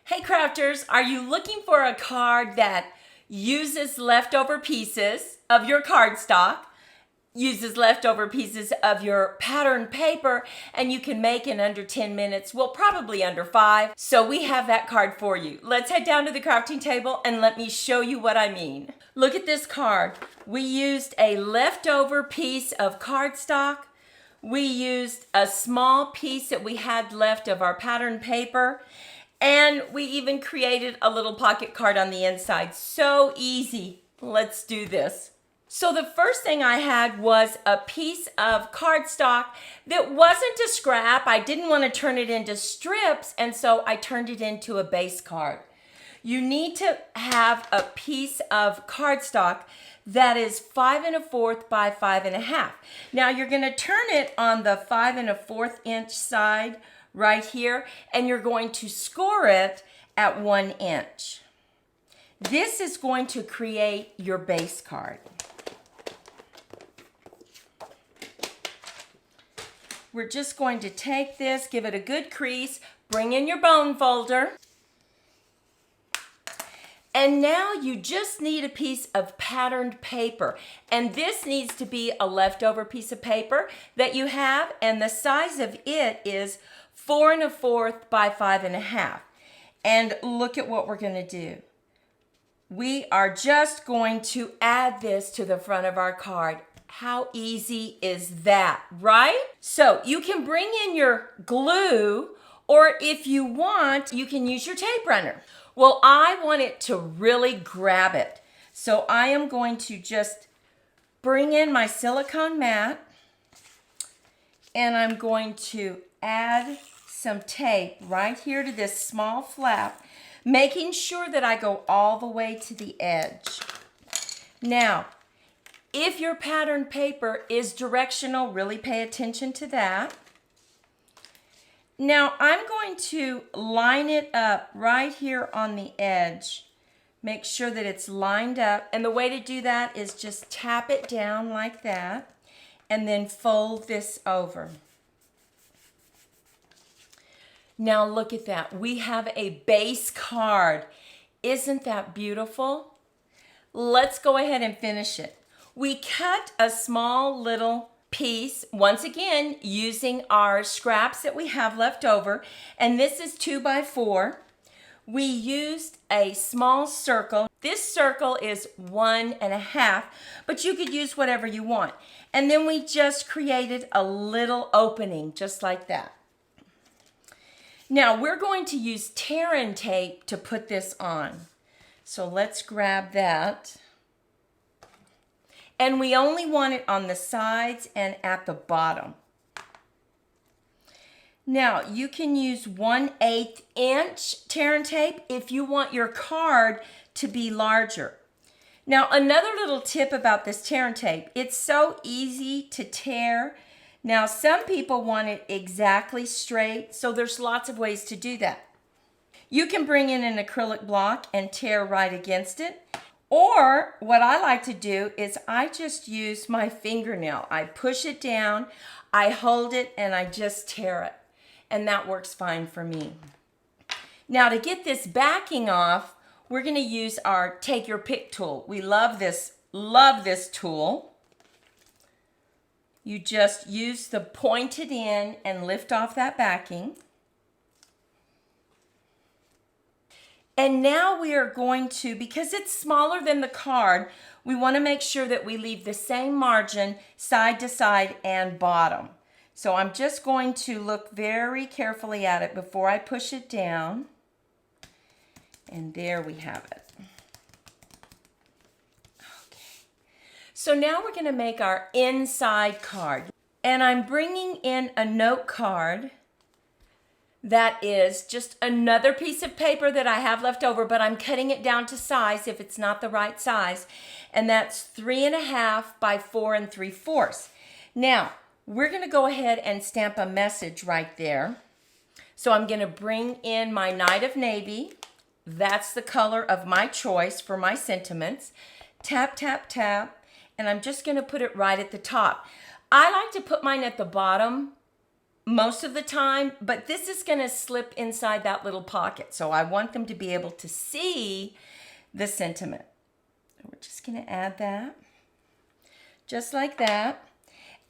Hey crafters, are you looking for a card that uses leftover pieces of your cardstock, uses leftover pieces of your pattern paper, and you can make in under 10 minutes, well, probably under 5. So we have that card for you. Let's head down to the crafting table and let me show you what I mean. Look at this card. We used a leftover piece of cardstock. We used a small piece that we had left of our pattern paper. And we even created a little pocket card on the inside. So easy. Let's do this. So the first thing I had was a piece of cardstock that wasn't a scrap. I didn't want to turn it into strips, and so I turned it into a base card. You need to have a piece of cardstock that is 5 1/4 by 5 1/2. Now you're going to turn it on the 5 1/4 inch side right here, and you're going to score it at 1 inch. This is going to create your base card. We're just going to take this, give it a good crease, bring in your bone folder. And now you just need a piece of patterned paper. And this needs to be a leftover piece of paper that you have, and the size of it is 4 1/4 by 5 1/2. And look at what we're going to do. We are just going to add this to the front of our card. How easy is that, right? So you can bring in your glue, or if you want, you can use your tape runner. Well, I want it to really grab it. So I am going to just bring in my silicone mat, and I'm going to add some tape right here to this small flap, making sure that I go all the way to the edge. Now, if your pattern paper is directional, really pay attention to that. Now, I'm going to line it up right here on the edge. Make sure that it's lined up. And the way to do that is just tap it down like that and then fold this over. Now look at that. We have a base card. Isn't that beautiful? Let's go ahead and finish it. We cut a small little piece, once again, using our scraps that we have left over, and this is 2 by 4. We used a small circle. This circle is 1 1/2, but you could use whatever you want. And then we just created a little opening, just like that. Now we're going to use tear-in tape to put this on. So let's grab that. And we only want it on the sides and at the bottom. Now you can use 1/8 inch tear-in tape if you want your card to be larger. Now another little tip about this tear-in tape, it's so easy to tear. Now some people want it exactly straight, so there's lots of ways to do that. You can bring in an acrylic block and tear right against it. Or what I like to do is I just use my fingernail. I push it down, I hold it, and I just tear it. And that works fine for me. Now to get this backing off, we're going to use our Take Your Pick tool. We love this tool. You just use the pointed end and lift off that backing. And now we are going to, because it's smaller than the card, we want to make sure that we leave the same margin side to side and bottom. So I'm just going to look very carefully at it before I push it down. And there we have it. Okay. So now we're going to make our inside card. And I'm bringing in a note card. That is just another piece of paper that I have left over, but I'm cutting it down to size if it's not the right size. And that's 3 1/2 by 4 3/4. Now, we're going to go ahead and stamp a message right there. So I'm going to bring in my Night of Navy. That's the color of my choice for my sentiments. Tap, tap, tap. And I'm just going to put it right at the top. I like to put mine at the bottom most of the time, but this is going to slip inside that little pocket. So I want them to be able to see the sentiment. We're just going to add that, just like that.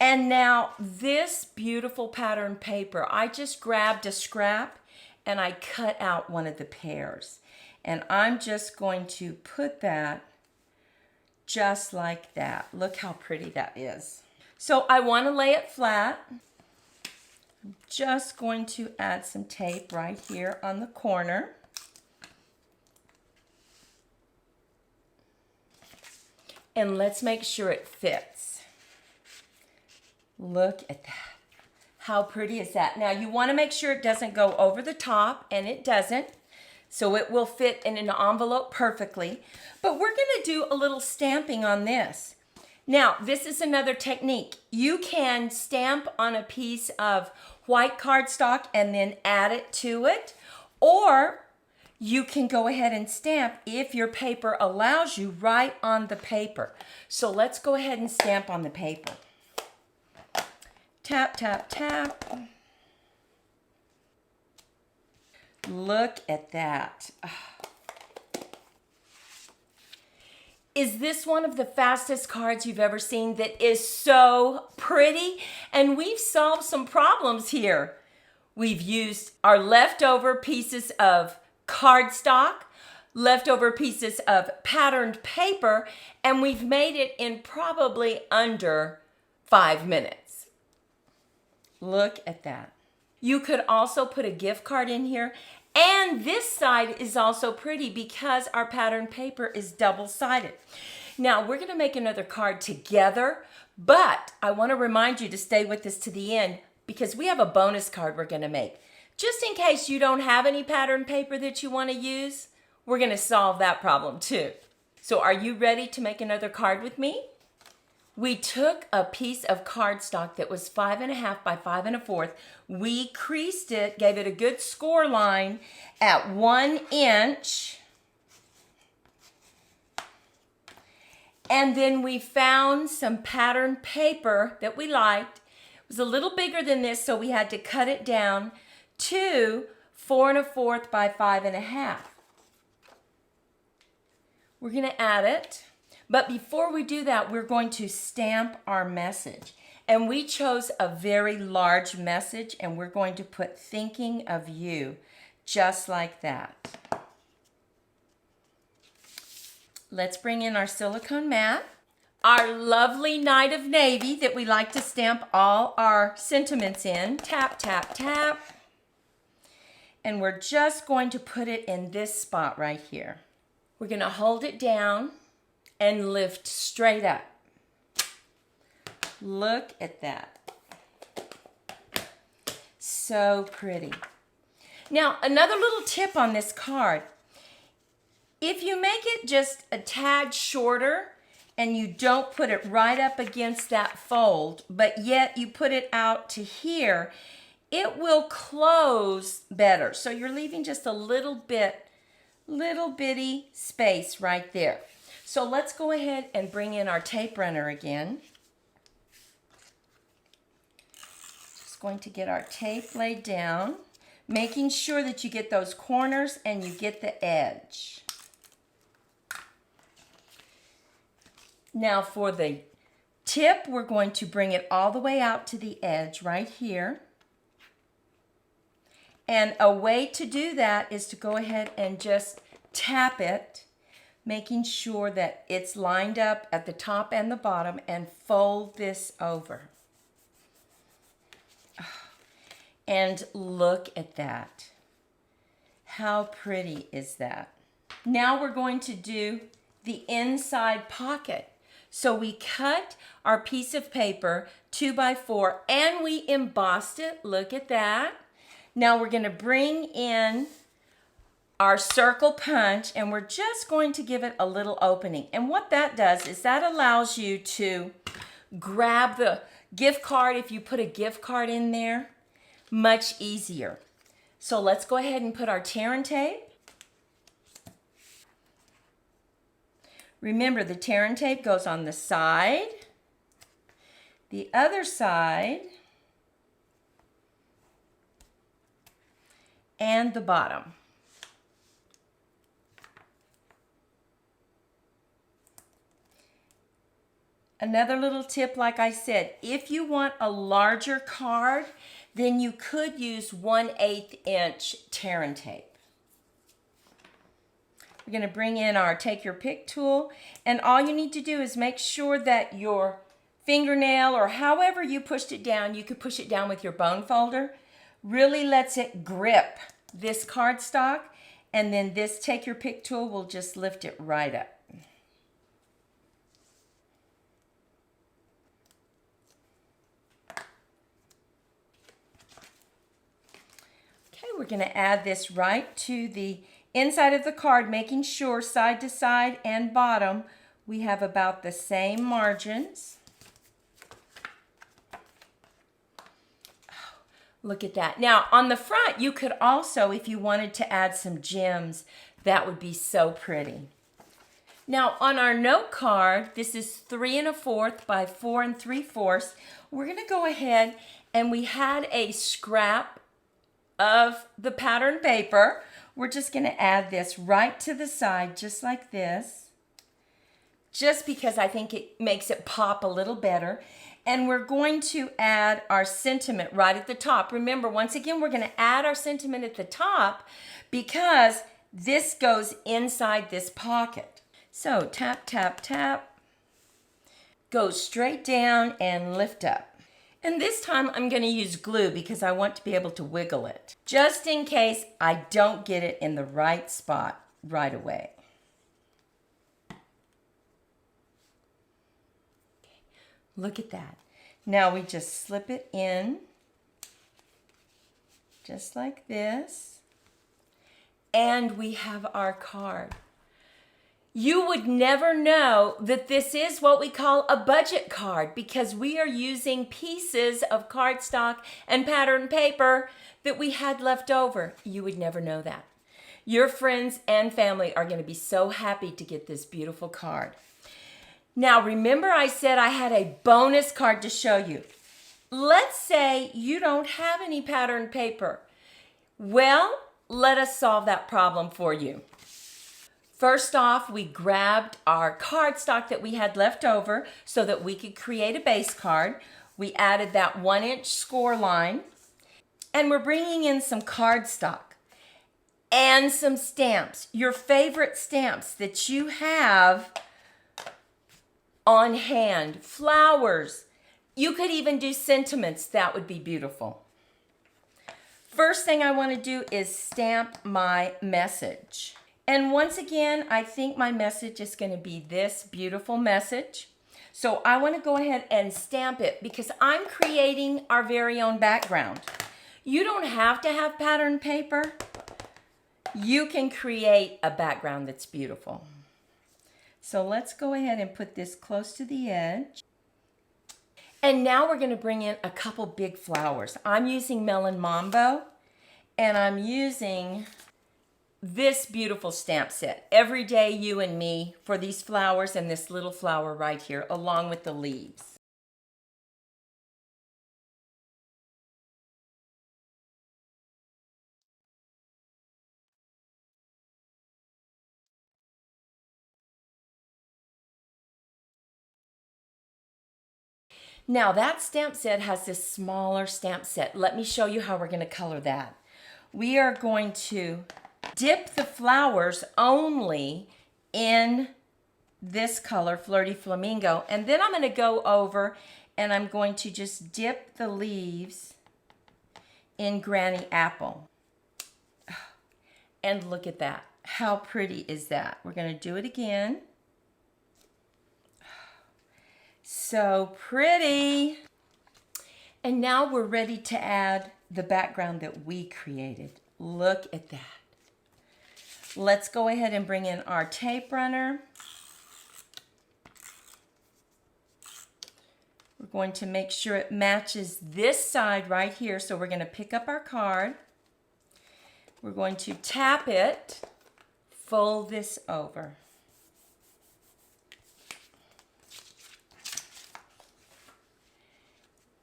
And now this beautiful pattern paper, I just grabbed a scrap and I cut out one of the pairs. And I'm just going to put that just like that. Look how pretty that is. So I want to lay it flat. I'm just going to add some tape right here on the corner. And let's make sure it fits. Look at that. How pretty is that? Now you want to make sure it doesn't go over the top, and it doesn't. So it will fit in an envelope perfectly. But we're going to do a little stamping on this. Now, this is another technique. You can stamp on a piece of white cardstock and then add it to it, or you can go ahead and stamp if your paper allows you right on the paper. So let's go ahead and stamp on the paper. Tap, tap, tap. Look at that. Is this one of the fastest cards you've ever seen that is so pretty? And we've solved some problems here. We've used our leftover pieces of cardstock, leftover pieces of patterned paper, and we've made it in probably under 5 minutes. Look at that. You could also put a gift card in here. And this side is also pretty because our pattern paper is double-sided. Now, we're going to make another card together, but I want to remind you to stay with us to the end because we have a bonus card we're going to make. Just in case you don't have any pattern paper that you want to use, we're going to solve that problem too. So are you ready to make another card with me? We took a piece of cardstock that was 5.5 by 5 1/4. We creased it, gave it a good score line at 1 inch. And then we found some pattern paper that we liked. It was a little bigger than this, so we had to cut it down to 4 1/4 by 5 1/2. We're going to add it. But before we do that, we're going to stamp our message. And we chose a very large message, and we're going to put thinking of you, just like that. Let's bring in our silicone mat. Our lovely Night of Navy that we like to stamp all our sentiments in. Tap, tap, tap. And we're just going to put it in this spot right here. We're going to hold it down and lift straight up. Look at that. So pretty. Now, another little tip on this card. If you make it just a tad shorter and you don't put it right up against that fold, but yet you put it out to here, it will close better. So you're leaving just a little bitty space right there. So let's go ahead and bring in our tape runner again. Just going to get our tape laid down, making sure that you get those corners and you get the edge. Now for the tip, we're going to bring it all the way out to the edge right here. And a way to do that is to go ahead and just tap it, making sure that it's lined up at the top and the bottom, and fold this over. And look at that. How pretty is that? Now we're going to do the inside pocket. So we cut our piece of paper 2 by 4 and we embossed it. Look at that. Now we're going to bring in our circle punch, and we're just going to give it a little opening. And what that does is that allows you to grab the gift card if you put a gift card in there much easier. So let's go ahead and put our tear and tape. Remember, the tear and tape goes on the side, the other side, and the bottom. Another little tip, like I said, if you want a larger card, then you could use 1/8 inch tear and tape. We're going to bring in our take your pick tool, and all you need to do is make sure that your fingernail, or however you pushed it down, you could push it down with your bone folder, really lets it grip this cardstock, and then this take your pick tool will just lift it right up. Okay, we're going to add this right to the inside of the card, making sure side to side and bottom we have about the same margins. Look at that. Now on the front you could also, if you wanted to add some gems, that would be so pretty. Now on our note card, this is 3 1/4 by 4 3/4. We're going to go ahead, and we had a scrap of the pattern paper. We're just going to add this right to the side, just like this, just because I think it makes it pop a little better. And we're going to add our sentiment right at the top. Remember, once again, we're going to add our sentiment at the top because this goes inside this pocket. So tap, tap, tap, go straight down and lift up. And this time I'm going to use glue because I want to be able to wiggle it, just in case I don't get it in the right spot right away. Look at that. Now we just slip it in, just like this, and we have our card. You would never know that this is what we call a budget card because we are using pieces of cardstock and pattern paper that we had left over. You would never know that. Your friends and family are going to be so happy to get this beautiful card. Now, remember I said I had a bonus card to show you. Let's say you don't have any pattern paper. Well, let us solve that problem for you. First off, we grabbed our cardstock that we had left over so that we could create a base card. We added that 1-inch score line, and we're bringing in some cardstock and some stamps, your favorite stamps that you have on hand, flowers. You could even do sentiments. That would be beautiful. First thing I want to do is stamp my message. And once again, I think my message is going to be this beautiful message. So I want to go ahead and stamp it because I'm creating our very own background. You don't have to have pattern paper. You can create a background that's beautiful. So let's go ahead and put this close to the edge. And now we're going to bring in a couple big flowers. I'm using Melon Mambo, and I'm using this beautiful stamp set, Everyday You and Me, for these flowers and this little flower right here, along with the leaves. Now that stamp set has this smaller stamp set. Let me show you how we're going to color that. We are going to dip the flowers only in this color, Flirty Flamingo, and then I'm going to go over and I'm going to just dip the leaves in Granny Apple. And look at that. How pretty is that? We're going to do it again. So pretty. And now we're ready to add the background that we created. Look at that. Let's go ahead and bring in our tape runner. We're going to make sure it matches this side right here. So we're going to pick up our card. We're going to tap it, fold this over.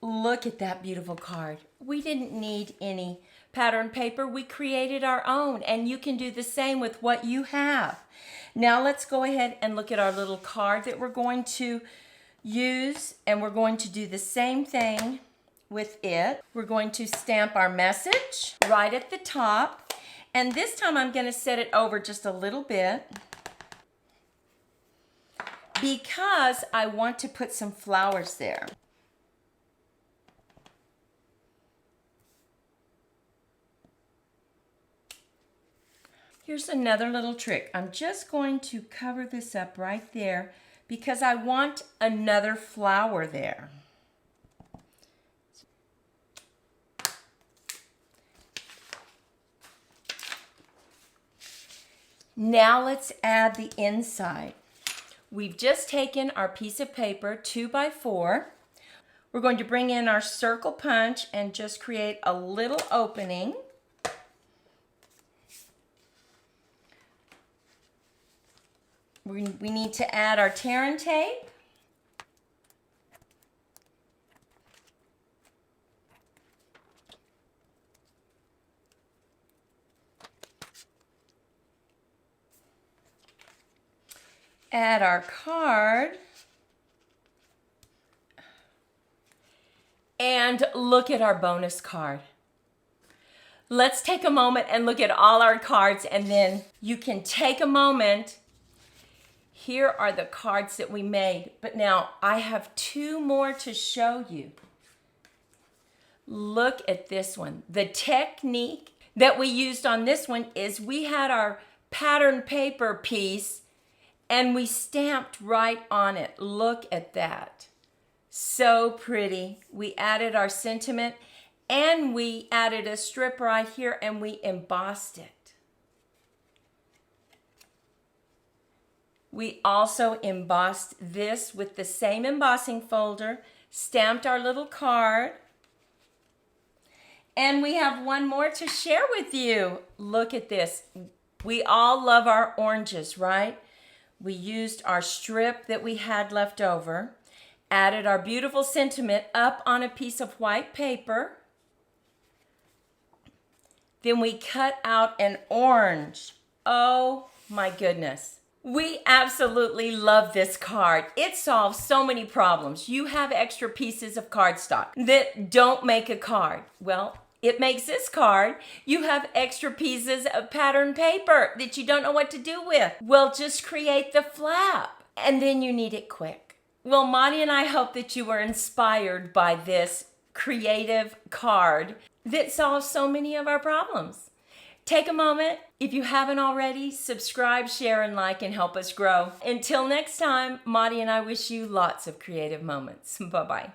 Look at that beautiful card. We didn't need any pattern paper, we created our own, and you can do the same with what you have. Now let's go ahead and look at our little card that we're going to use, and we're going to do the same thing with it. We're going to stamp our message right at the top, and this time I'm going to set it over just a little bit because I want to put some flowers there. Here's another little trick. I'm just going to cover this up right there because I want another flower there. Now let's add the inside. We've just taken our piece of paper, 2x4. We're going to bring in our circle punch and just create a little opening. We need to add our tear and tape. Add our card. And look at our bonus card. Let's take a moment and look at all our cards, and then you can take a moment. Here are the cards that we made, but now I have 2 more to show you. Look at this one. The technique that we used on this one is we had our pattern paper piece and we stamped right on it. Look at that. So pretty. We added our sentiment and we added a strip right here and we embossed it. We also embossed this with the same embossing folder, stamped our little card, and we have one more to share with you. Look at this. We all love our oranges, right? We used our strip that we had left over, added our beautiful sentiment up on a piece of white paper. Then we cut out an orange. Oh my goodness. We absolutely love this card. It solves so many problems. You have extra pieces of cardstock that don't make a card. Well, it makes this card. You have extra pieces of pattern paper that you don't know what to do with. Well, just create the flap, and then you need it quick. Well, Monty and I hope that you were inspired by this creative card that solves so many of our problems. Take a moment. If you haven't already, subscribe, share, and like, and help us grow. Until next time, Monty and I wish you lots of creative moments. Bye-bye.